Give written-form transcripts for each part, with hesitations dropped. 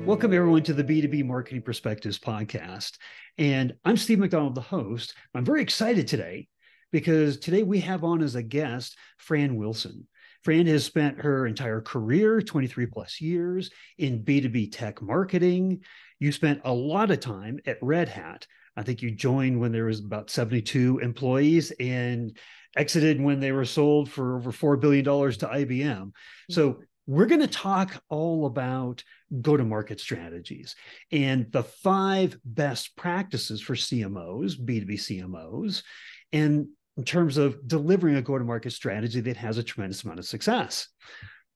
Welcome, everyone, to the B2B Marketing Perspectives podcast. And I'm Steve McDonald, the host. I'm very excited today because today we have on as a guest Fran Wilson. Fran has spent her entire career, 23 plus years, in B2B tech marketing. You spent a lot of time at Red Hat. I think you joined when there was about 72 employees and exited when they were sold for over $4 billion to IBM. So we're going to talk all about go-to-market strategies and the 5 best practices for CMOs, B2B CMOs, and in terms of delivering a go-to-market strategy that has a tremendous amount of success.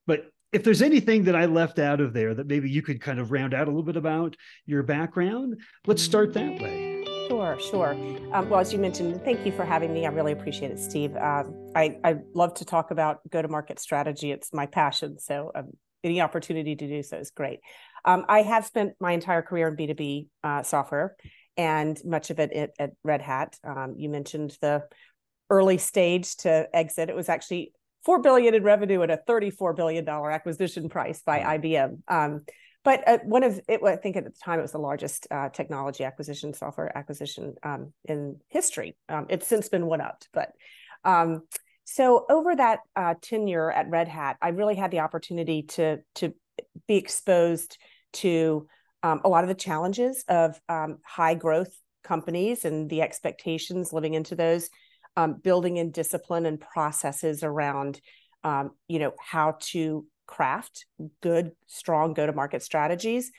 But if there's anything that I left out of there that maybe you could kind of round out a little bit about your background, let's start that way. Sure. Well, as you mentioned, thank you for having me. I really appreciate it, Steve. I love to talk about go-to-market strategy. It's my passion. So any opportunity to do so is great. I have spent my entire career in B2B software and much of it at Red Hat. You mentioned the early stage to exit. It was actually $4 billion in revenue at a $34 billion acquisition price by IBM. But I think at the time it was the largest technology acquisition, software acquisition in history. It's since been one-upped. But so over that tenure at Red Hat, I really had the opportunity to be exposed to a lot of the challenges of high growth companies and the expectations living into those, building in discipline and processes around, how to craft good, strong go-to-market strategies.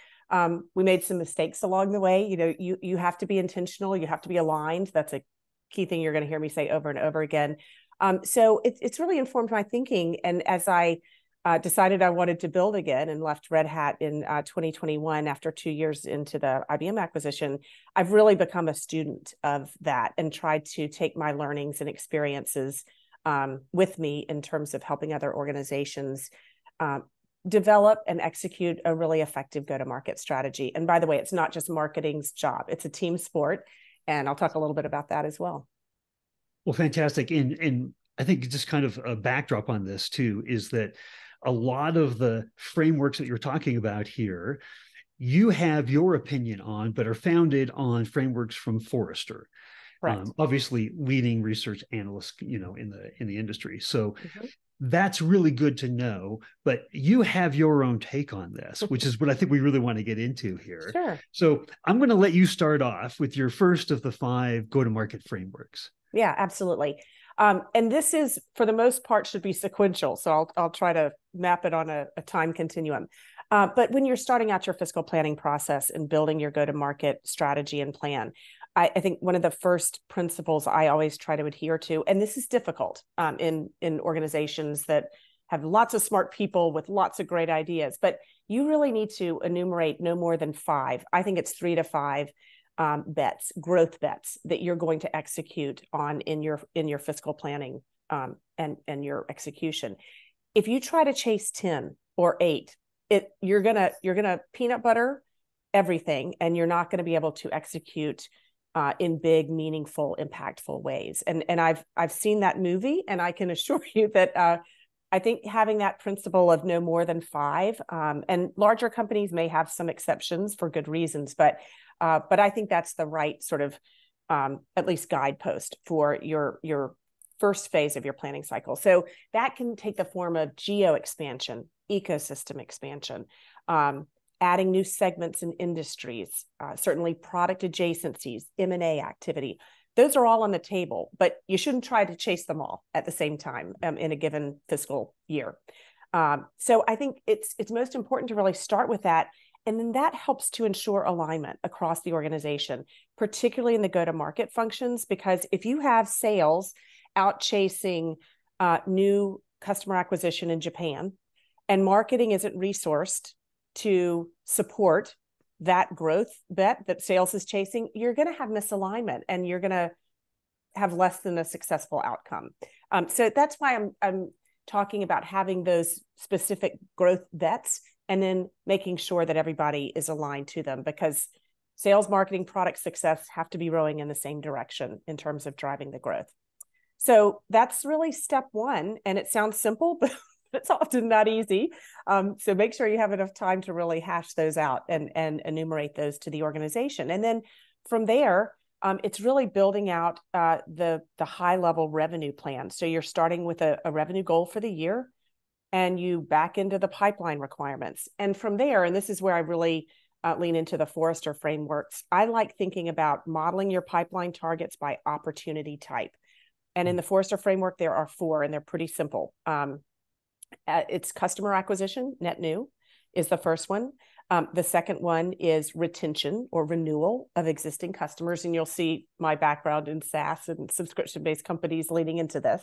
We made some mistakes along the way. You have to be intentional. You have to be aligned. That's a key thing you're going to hear me say over and over again. So it's really informed my thinking. And as I decided I wanted to build again and left Red Hat in 2021 after 2 years into the IBM acquisition, I've really become a student of that and tried to take my learnings and experiences with me in terms of helping other organizations develop and execute a really effective go-to-market strategy. And by the way, it's not just marketing's job. It's a team sport. And I'll talk a little bit about that as well. Well, fantastic. And I think just kind of a backdrop on this too, is that a lot of the frameworks that you're talking about here, you have your opinion on, but are founded on frameworks from Forrester. Right. Obviously leading research analysts, in the industry. So that's really good to know, but you have your own take on this, which is what I think we really want to get into here. Sure. So I'm going to let you start off with your first of the 5 go-to-market frameworks. Yeah, absolutely. And this is, for the most part, should be sequential. So I'll try to map it on a time continuum. But when you're starting out your fiscal planning process and building your go-to-market strategy and plan, I think one of the first principles I always try to adhere to, and this is difficult in organizations that have lots of smart people with lots of great ideas, but you really need to enumerate no more than 5. I think it's 3 to 5 growth bets that you're going to execute on in your fiscal planning and your execution. If you try to chase 10 or 8, you're gonna peanut butter everything, and you're not going to be able to execute in big, meaningful, impactful ways. And I've seen that movie, and I can assure you that I think having that principle of no more than 5, and larger companies may have some exceptions for good reasons, but I think that's the right sort of at least guidepost for your first phase of your planning cycle. So that can take the form of geo expansion, ecosystem expansion, adding new segments and industries, certainly product adjacencies, M&A activity. Those are all on the table, but you shouldn't try to chase them all at the same time in a given fiscal year. So I think it's most important to really start with that. And then that helps to ensure alignment across the organization, particularly in the go-to-market functions, because if you have sales out chasing new customer acquisition in Japan, and marketing isn't resourced to support that growth bet that sales is chasing, you're going to have misalignment and you're going to have less than a successful outcome. So that's why I'm talking about having those specific growth bets and then making sure that everybody is aligned to them, because sales, marketing, product success have to be rowing in the same direction in terms of driving the growth. So that's really step 1. And it sounds simple, It's often not easy. So make sure you have enough time to really hash those out and enumerate those to the organization. And then from there, it's really building out the high level revenue plan. So you're starting with a revenue goal for the year, and you back into the pipeline requirements. And from there, and this is where I really lean into the Forrester frameworks, I like thinking about modeling your pipeline targets by opportunity type. And in the Forrester framework, there are 4, and they're pretty simple. It's customer acquisition, net new, is the first one. The second one is retention or renewal of existing customers. And you'll see my background in SaaS and subscription-based companies leading into this.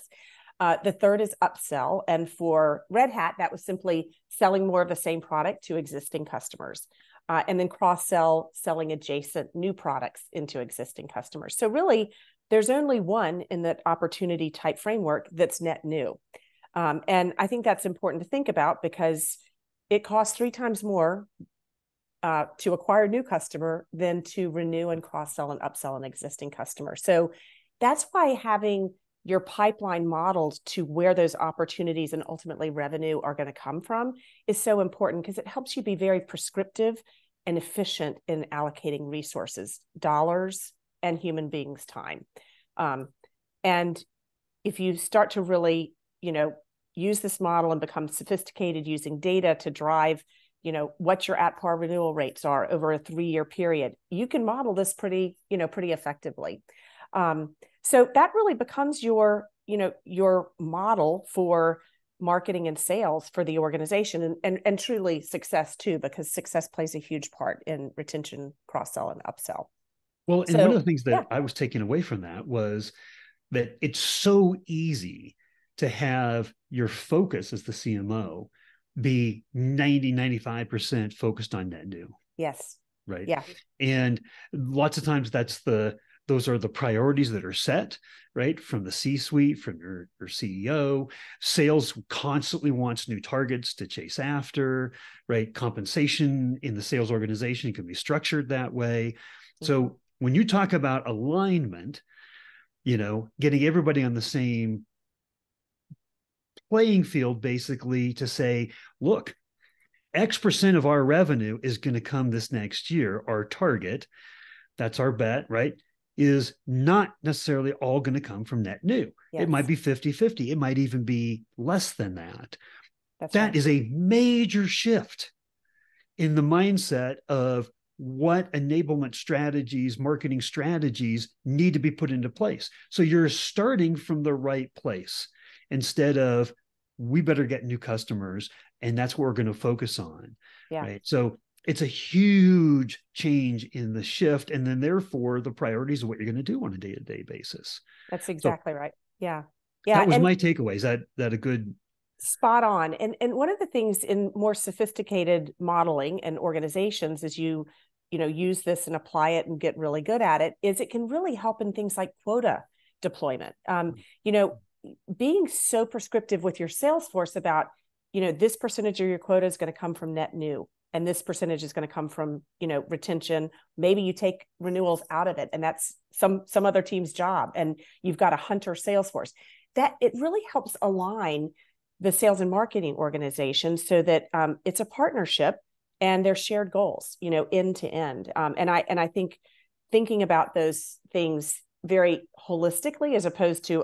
The third is upsell. And for Red Hat, that was simply selling more of the same product to existing customers. And then cross-sell, selling adjacent new products into existing customers. So really, there's only one in that opportunity type framework that's net new. And I think that's important to think about because it costs 3 times more to acquire a new customer than to renew and cross-sell and upsell an existing customer. So that's why having your pipeline modeled to where those opportunities and ultimately revenue are going to come from is so important, because it helps you be very prescriptive and efficient in allocating resources, dollars, and human beings' time. And if you start to really, use this model and become sophisticated using data to drive, what your at-par renewal rates are over a 3-year period, you can model this pretty effectively. So that really becomes your model for marketing and sales for the organization, and truly success too, because success plays a huge part in retention, cross-sell, and upsell. Well, and one of the things that I was taking away from that was that it's so easy to have your focus as the CMO be 95% focused on net new. Yes. Right. Yeah. And lots of times those are the priorities that are set, right, from the C-suite, from your CEO. Sales constantly wants new targets to chase after, right? Compensation in the sales organization can be structured that way. So when you talk about alignment, getting everybody on the same playing field, basically, to say, look, X% of our revenue is going to come this next year. Our target, that's our bet, right, is not necessarily all going to come from net new. Yes. It might be 50-50. It might even be less than that. That is a major shift in the mindset of what enablement strategies, marketing strategies need to be put into place. So you're starting from the right place instead of, we better get new customers, and that's what we're going to focus on. Yeah. Right. So it's a huge change in the shift, and then therefore the priorities of what you're going to do on a day-to-day basis. That's exactly right. Yeah. That was my takeaway. Is that a good? Spot on. And one of the things in more sophisticated modeling and organizations is you use this and apply it and get really good at it, is it can really help in things like quota deployment. Being so prescriptive with your sales force about, this percentage of your quota is going to come from net new, and this percentage is going to come from, retention. Maybe you take renewals out of it, and that's some other team's job, and you've got a hunter sales force. That it really helps align the sales and marketing organization so that it's a partnership and there's shared goals, end to end. And I think thinking about those things very holistically, as opposed to,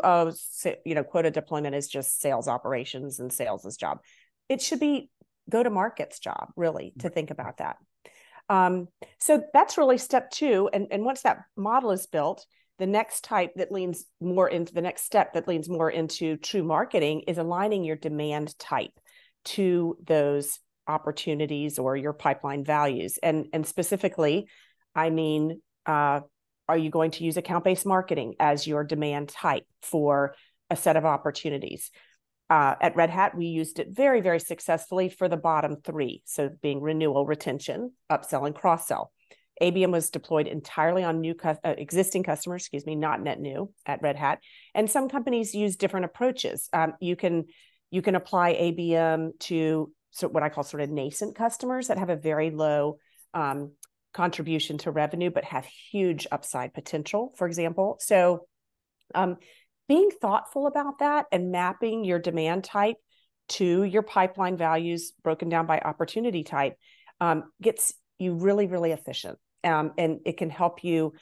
quota deployment is just sales operations and sales' job. It should be go-to-market's job, really, to think about that. So that's really step 2. And once that model is built, the next step that leans more into true marketing is aligning your demand type to those opportunities or your pipeline values. And specifically, I mean, are you going to use account-based marketing as your demand type for a set of opportunities? At Red Hat, we used it very, very successfully for the bottom 3. So being renewal, retention, upsell, and cross-sell. ABM was deployed entirely on existing customers, not net new at Red Hat. And some companies use different approaches. You can apply ABM to what I call sort of nascent customers that have a very low contribution to revenue, but have huge upside potential, for example. So being thoughtful about that and mapping your demand type to your pipeline values broken down by opportunity type, gets you really, really efficient. And it can help you,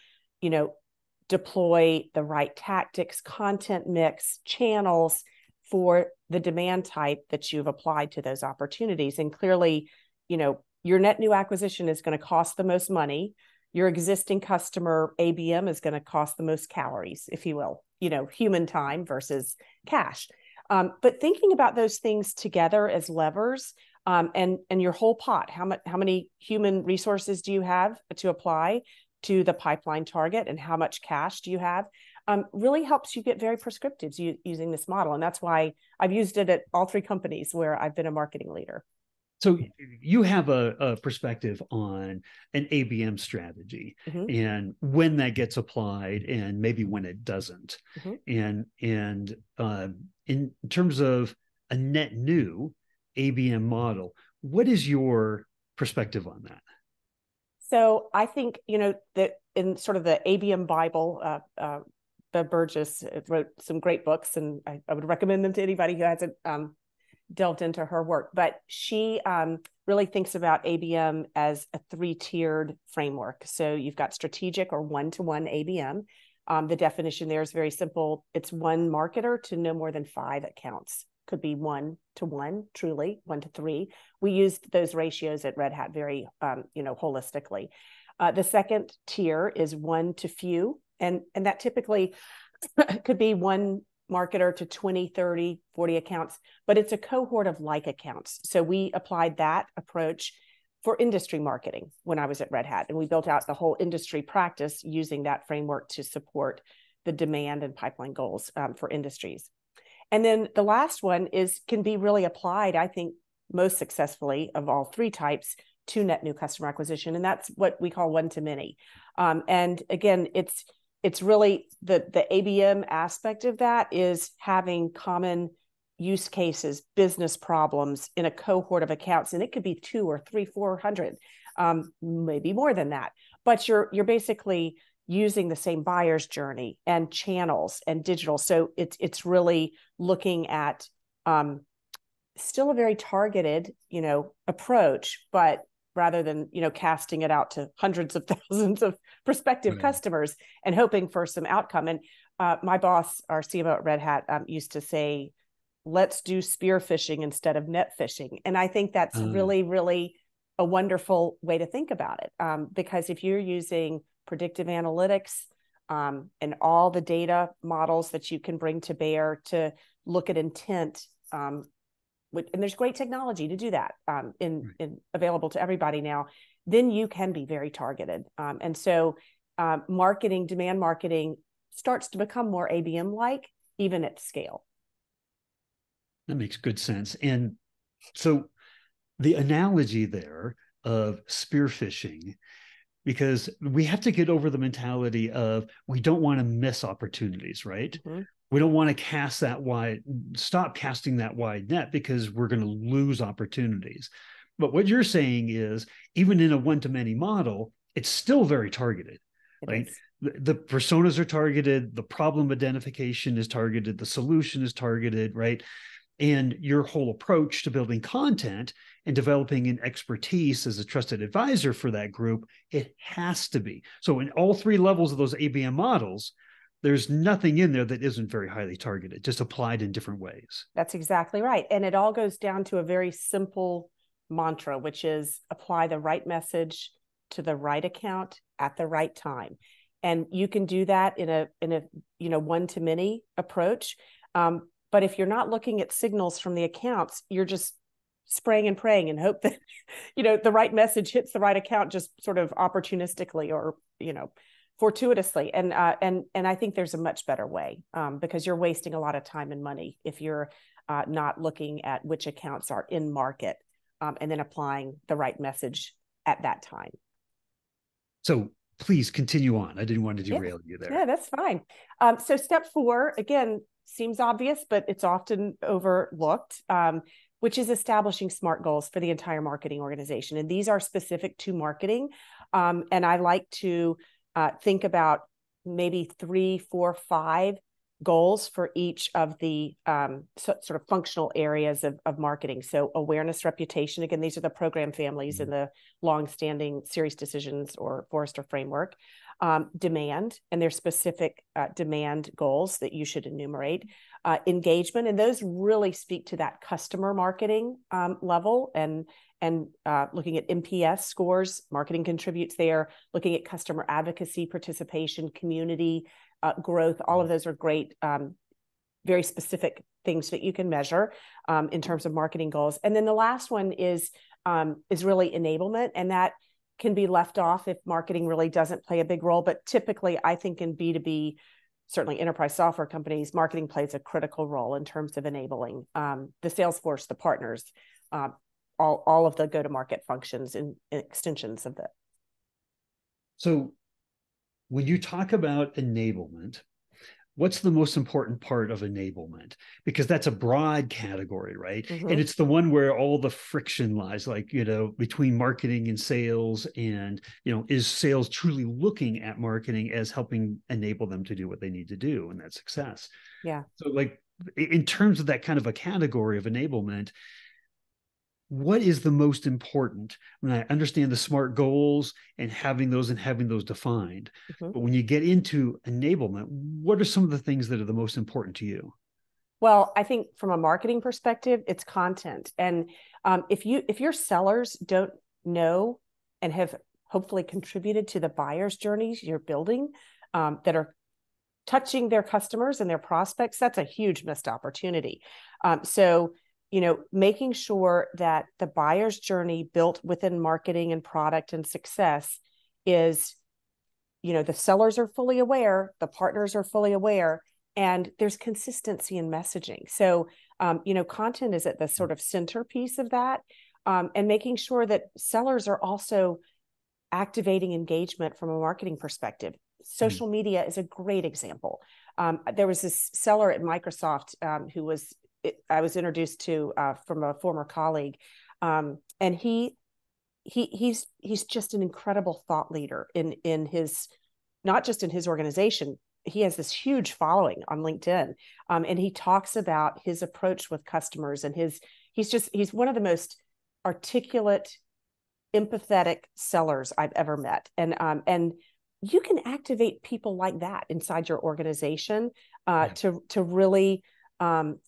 deploy the right tactics, content mix, channels for the demand type that you've applied to those opportunities. And clearly, your net new acquisition is going to cost the most money. Your existing customer ABM is going to cost the most calories, if you will, human time versus cash. But thinking about those things together as levers, and your whole pot, how many human resources do you have to apply to the pipeline target, and how much cash do you have, really helps you get very prescriptive using this model. And that's why I've used it at all three companies where I've been a marketing leader. So you have a perspective on an ABM strategy, mm-hmm. and when that gets applied and maybe when it doesn't. Mm-hmm. And in terms of a net new ABM model, what is your perspective on that? So I think, that in sort of the ABM Bible, Bev Burgess wrote some great books, and I would recommend them to anybody who hasn't delved into her work. But she really thinks about ABM as a 3-tiered framework. So you've got strategic or one-to-one ABM. The definition there is very simple. It's one marketer to no more than 5 accounts. Could be 1-to-1, truly 1-to-3. We used those ratios at Red Hat very, holistically. The second tier is 1-to-few, and that typically could be one marketer to 20, 30, 40 accounts, but it's a cohort of like accounts. So we applied that approach for industry marketing when I was at Red Hat, and we built out the whole industry practice using that framework to support the demand and pipeline goals for industries. And then the last one can be really applied, I think, most successfully of all 3 types to net new customer acquisition. And that's what we call one-to-many. And again, it's really the ABM aspect of that is having common use cases, business problems in a cohort of accounts. And it could be 200 or 300, 400, maybe more than that. But you're basically using the same buyer's journey and channels and digital. So it's really looking at still a very targeted, approach, but rather than, casting it out to hundreds of thousands of prospective customers and hoping for some outcome. And my boss, our CMO at Red Hat, used to say, let's do spear fishing instead of net fishing. And I think that's really, really a wonderful way to think about it. Because if you're using predictive analytics and all the data models that you can bring to bear to look at intent, and there's great technology to do that in available to everybody now, then you can be very targeted. And so demand marketing starts to become more ABM-like, even at scale. That makes good sense. And so the analogy there of spearfishing, because we have to get over the mentality of we don't want to miss opportunities, right? Mm-hmm. We don't want to stop casting that wide net because we're going to lose opportunities. But what you're saying is, even in a one-to-many model, it's still very targeted, right? The personas are targeted, the problem identification is targeted, the solution is targeted, right? And your whole approach to building content and developing an expertise as a trusted advisor for that group, it has to be. So in all 3 levels of those ABM models, there's nothing in there that isn't very highly targeted, just applied in different ways. That's exactly right. And it all goes down to a very simple mantra, which is apply the right message to the right account at the right time. And you can do that in a one-to-many approach. But if you're not looking at signals from the accounts, you're just spraying and praying and hope that, the right message hits the right account just sort of opportunistically or, fortuitously. And I think there's a much better way because you're wasting a lot of time and money if you're not looking at which accounts are in market and then applying the right message at that time. So please continue on. I didn't want to derail you there. Yeah, that's fine. So step 4, again, seems obvious, but it's often overlooked, which is establishing SMART goals for the entire marketing organization. And these are specific to marketing. And I like to think about maybe 3, 4, 5 goals for each of the sort of functional areas of marketing. So awareness, reputation, again, these are the program families in the longstanding series decisions or Forrester framework. Demand, and there's specific demand goals that you should enumerate. Engagement, and those really speak to that customer marketing level, and looking at NPS scores, marketing contributes there, looking at customer advocacy, participation, community growth, all of those are great, very specific things that you can measure in terms of marketing goals. And then the last one is really enablement, and that can be left off if marketing really doesn't play a big role. But typically, I think in B2B, certainly enterprise software companies, marketing plays a critical role in terms of enabling the sales force, the partners, all of the go-to-market functions and extensions of that. So when you talk about enablement, what's the most important part of enablement? Because that's a broad category, right? Mm-hmm. And it's the one where all the friction lies, like, between marketing and sales. And, is sales truly looking at marketing as helping enable them to do what they need to do and that success? Yeah. So like in terms of that kind of a category of enablement, what is the most important? I mean, I understand the SMART goals and having those defined. Mm-hmm. But when you get into enablement, what are some of the things that are the most important to you? Well, I think from a marketing perspective, it's content. And if your sellers don't know and have hopefully contributed to the buyer's journeys you're building that are touching their customers and their prospects, that's a huge missed opportunity. So making sure that the buyer's journey built within marketing and product and success is, the sellers are fully aware, the partners are fully aware, and there's consistency in messaging. So, content is at the sort of centerpiece of that, and making sure that sellers are also activating engagement from a marketing perspective. Social media is a great example. There was this seller at Microsoft I was introduced to from a former colleague, and he's just an incredible thought leader in his, not just in his organization. He has this huge following on LinkedIn, and he talks about his approach with customers, and he's one of the most articulate, empathetic sellers I've ever met, and you can activate people like that inside your organization to really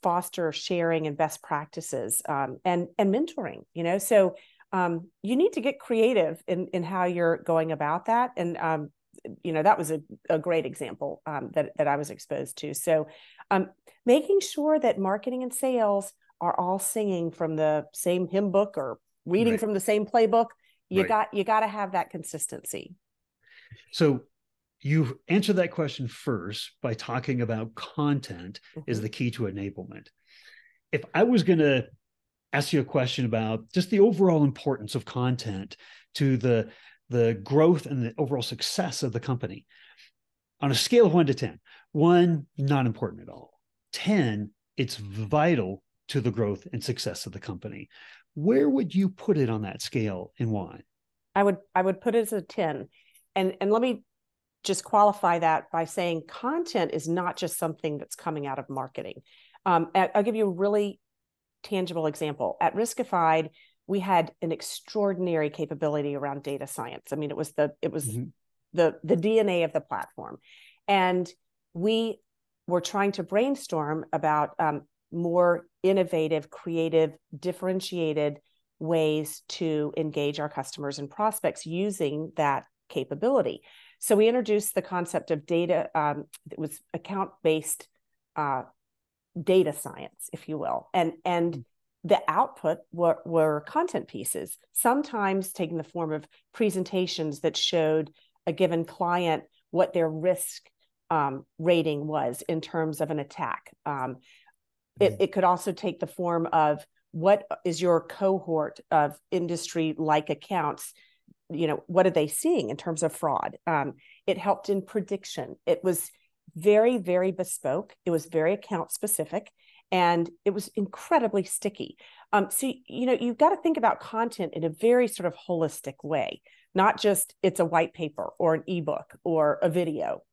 foster sharing and best practices and mentoring, So you need to get creative in how you're going about that. And, that was a great example that I was exposed to. So making sure that marketing and sales are all singing from the same hymn book or reading from the same playbook. You got to have that consistency. So you answered that question first by talking about content is the key to enablement. If I was going to ask you a question about just the overall importance of content to the growth and the overall success of the company, on a scale of 1 to 10, 1, not important at all. 10, it's vital to the growth and success of the company. Where would you put it on that scale and why? I would put it as a 10. And let me just qualify that by saying content is not just something that's coming out of marketing. I'll give you a really tangible example. At Riskified, we had an extraordinary capability around data science. I mean, it was the DNA of the platform. And we were trying to brainstorm about more innovative, creative, differentiated ways to engage our customers and prospects using that capability. So we introduced the concept of data. It was account-based data science, if you will, and the output were content pieces, sometimes taking the form of presentations that showed a given client what their risk rating was in terms of an attack. It could also take the form of what is your cohort of industry-like accounts. What are they seeing in terms of fraud? It helped in prediction. It was very, very bespoke. It was very account specific, and it was incredibly sticky. So, you've got to think about content in a very sort of holistic way, not just it's a white paper or an ebook or a video.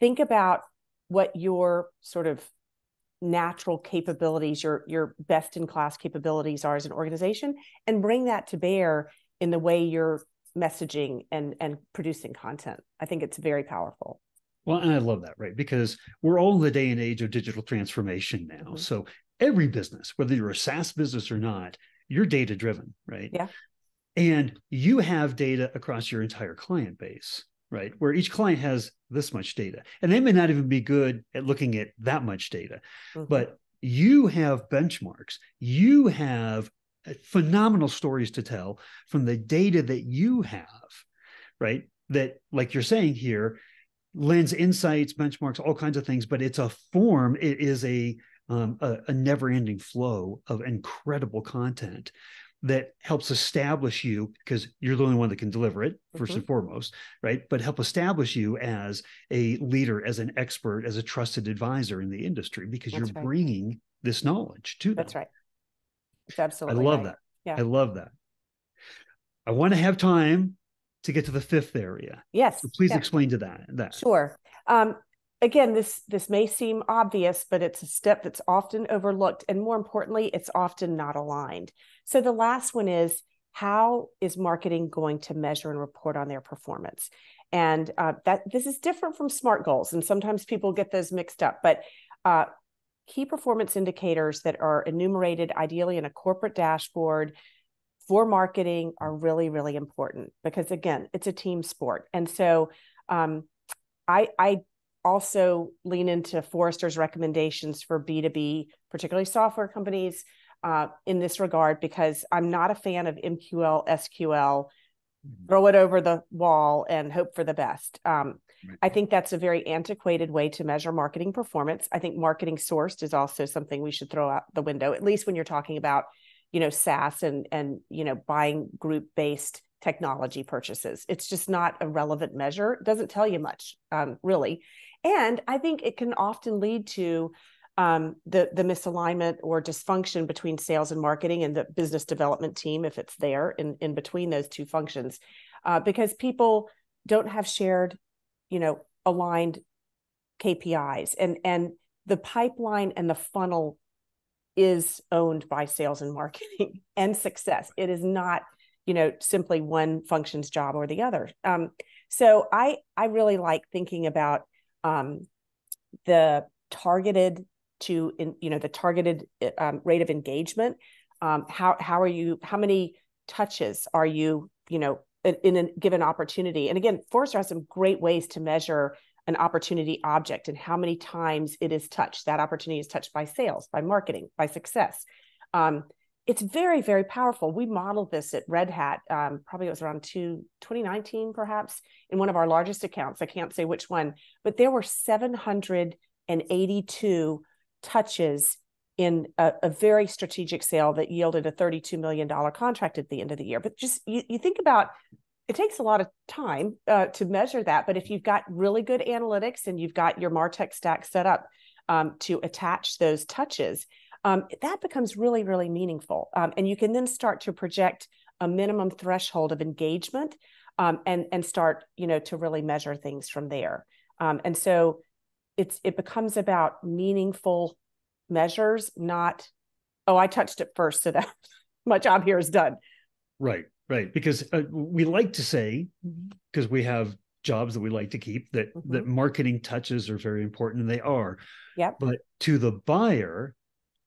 Think about what your sort of natural capabilities, your best in class capabilities are as an organization, and bring that to bear in the way you're messaging and producing content. I think it's very powerful. Well, and I love that, right? Because we're all in the day and age of digital transformation now. Mm-hmm. So every business, whether you're a SaaS business or not, you're data driven, right? Yeah. And you have data across your entire client base, right? Where each client has this much data, and they may not even be good at looking at that much data, mm-hmm. but you have benchmarks, you have phenomenal stories to tell from the data that you have, right? That, like you're saying here, lends insights, benchmarks, all kinds of things, but it's a form. It is a never-ending flow of incredible content that helps establish you, because you're the only one that can deliver it, first mm-hmm. and foremost, right? But help establish you as a leader, as an expert, as a trusted advisor in the industry, because That's you're right. bringing this knowledge to them. That's right. It's absolutely I love right. that. Yeah. I love that. I want to have time to get to the fifth area. Yes. So please explain to that. Sure. Again, this may seem obvious, but it's a step that's often overlooked. And more importantly, it's often not aligned. So the last one is, how is marketing going to measure and report on their performance? And that this is different from SMART goals. And sometimes people get those mixed up. But key performance indicators that are enumerated, ideally in a corporate dashboard for marketing, are really, really important, because again, it's a team sport. And so I also lean into Forrester's recommendations for B2B, particularly software companies, in this regard, because I'm not a fan of MQL, SQL, throw it over the wall and hope for the best. I think that's a very antiquated way to measure marketing performance. I think marketing sourced is also something we should throw out the window, at least when you're talking about, SaaS and buying group-based technology purchases. It's just not a relevant measure. It doesn't tell you much, really. And I think it can often lead to the misalignment or dysfunction between sales and marketing and the business development team, if it's there in between those two functions, because people don't have shared, aligned KPIs, and the pipeline and the funnel is owned by sales and marketing and success. It is not, simply one function's job or the other. So I really like thinking about the targeted rate of engagement. How many touches are you, in a given opportunity? And again, Forrester has some great ways to measure an opportunity object and how many times it is touched. That opportunity is touched by sales, by marketing, by success. It's very, very powerful. We modeled this at Red Hat, probably it was around 2019, perhaps, in one of our largest accounts. I can't say which one, but there were 782 touches in a very strategic sale that yielded a $32 million contract at the end of the year. But just you think about, it takes a lot of time to measure that. But if you've got really good analytics and you've got your MarTech stack set up to attach those touches, that becomes really, really meaningful. And you can then start to project a minimum threshold of engagement and start, to really measure things from there. And so it becomes about meaningful measures, not, oh, I touched it first, so that my job here is done. Right. Because we like to say, because we have jobs that we like to keep, that mm-hmm. that marketing touches are very important, and they are. Yep. But to the buyer,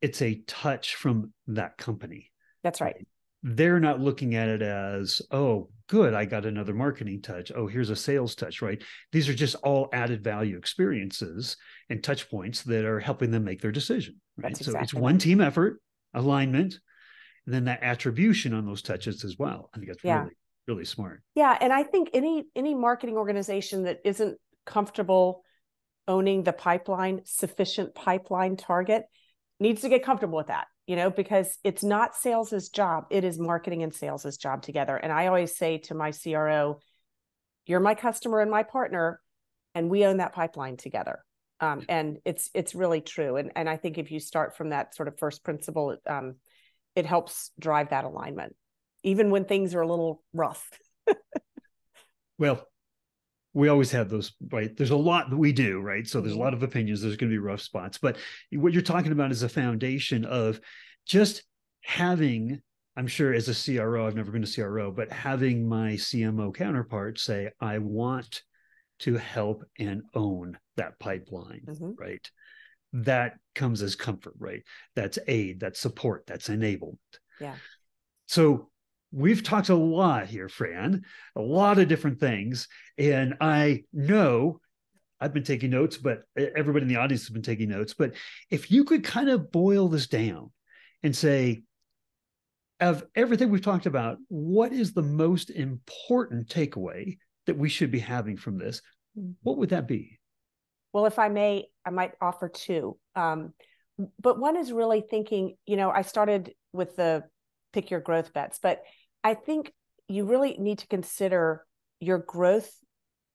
it's a touch from that company. That's right. They're not looking at it as, oh, good, I got another marketing touch. Oh, here's a sales touch, right? These are just all added value experiences and touch points that are helping them make their decision. Right. That's exactly so it's one team effort, alignment, and then that attribution on those touches as well. I think that's really, really smart. Yeah. And I think any marketing organization that isn't comfortable owning the sufficient pipeline target, needs to get comfortable with that, because it's not sales's job. It is marketing and sales's job together. And I always say to my CRO, you're my customer and my partner, and we own that pipeline together. And it's really true. And I think if you start from that sort of first principle, it helps drive that alignment, even when things are a little rough. Well, we always have those, right? There's a lot that we do, right? So there's a Mhm. lot of opinions. There's going to be rough spots. But what you're talking about is a foundation of just having, I'm sure as a CRO, I've never been a CRO, but having my CMO counterpart say, I want to help and own that pipeline, Mhm. right? That comes as comfort, right? That's aid, that's support, that's enablement. Yeah. So we've talked a lot here, Fran, a lot of different things. And I know I've been taking notes, but everybody in the audience has been taking notes. But if you could kind of boil this down and say, of everything we've talked about, what is the most important takeaway that we should be having from this? What would that be? Well, if I may, I might offer two. But one is really thinking, I started with the pick your growth bets, but I think you really need to consider your growth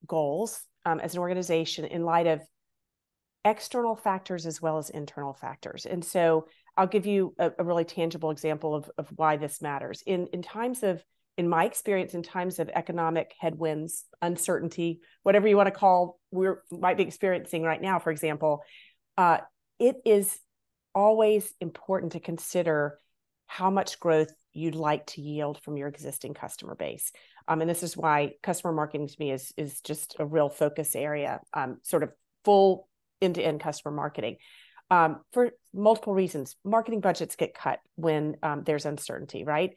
goals as an organization in light of external factors as well as internal factors. And so I'll give you a really tangible example of why this matters. In my experience, in times of economic headwinds, uncertainty, whatever you want to call, might be experiencing right now, for example, it is always important to consider how much growth you'd like to yield from your existing customer base. And this is why customer marketing to me is just a real focus area, sort of full end-to-end customer marketing. For multiple reasons. Marketing budgets get cut when there's uncertainty, right?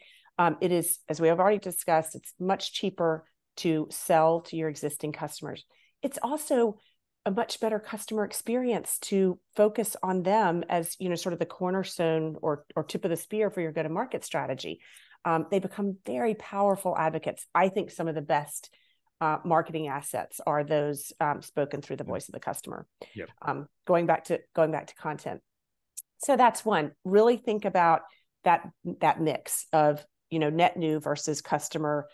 It is, as we have already discussed, it's much cheaper to sell to your existing customers. It's also a much better customer experience to focus on them as, sort of the cornerstone or tip of the spear for your go-to-market strategy. They become very powerful advocates. I think some of the best marketing assets are those spoken through the voice of the customer. Yep. Going back to content. So that's one. Really think about that mix of net new versus customer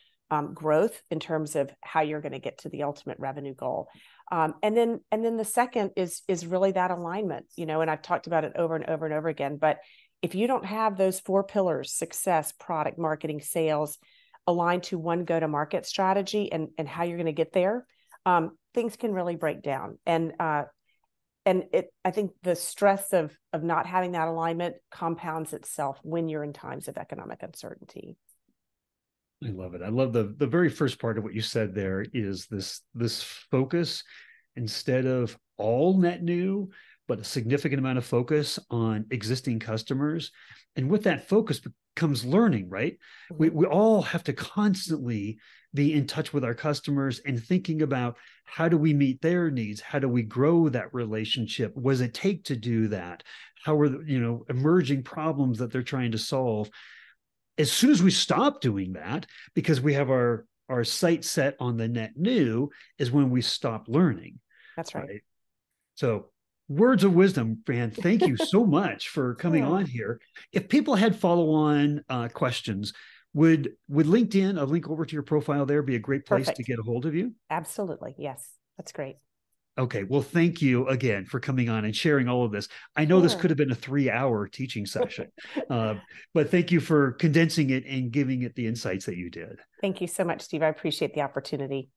growth in terms of how you're going to get to the ultimate revenue goal. And then the second is really that alignment. And I've talked about it over and over and over again. But if you don't have those 4 pillars: success, product, marketing, sales, aligned to one go-to-market strategy and how you're going to get there, things can really break down. And I think the stress of not having that alignment compounds itself when you're in times of economic uncertainty. I love it. I love the very first part of what you said there is this focus instead of all net new, but a significant amount of focus on existing customers. And with that focus comes learning, right? Mm-hmm. We all have to constantly be in touch with our customers and thinking about how do we meet their needs? How do we grow that relationship? What does it take to do that? How are emerging problems that they're trying to solve? As soon as we stop doing that, because we have our sight set on the net new, is when we stop learning. That's right. So words of wisdom, Fran, thank you so much for coming on here. If people had follow-on questions, would LinkedIn, a link over to your profile there, be a great place to get a hold of you? Absolutely. Yes. That's great. Okay. Well, thank you again for coming on and sharing all of this. I know this could have been a 3-hour teaching session, but thank you for condensing it and giving it the insights that you did. Thank you so much, Steve. I appreciate the opportunity.